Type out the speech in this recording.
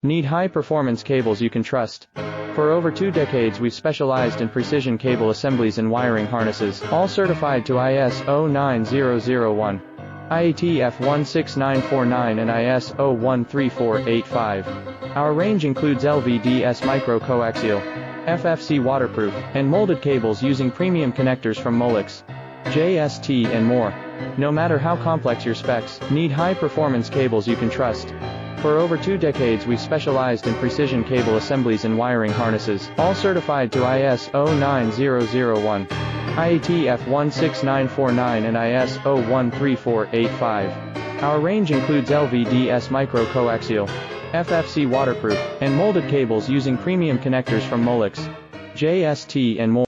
Need high-performance cables you can trust? For over 2 decades we've specialized in precision cable assemblies and wiring harnesses, all certified to ISO 9001, IATF 16949 and ISO 13485. Our range includes LVDS micro-coaxial, FFC waterproof, and molded cables using premium connectors from Molex, JST and more. No matter how complex your specs, need high-performance cables you can trust. For over 2 decades we've specialized in precision cable assemblies and wiring harnesses, all certified to ISO 9001, IATF 16949 and ISO 13485. Our range includes LVDS micro-coaxial, FFC waterproof, and molded cables using premium connectors from Molex, JST and more.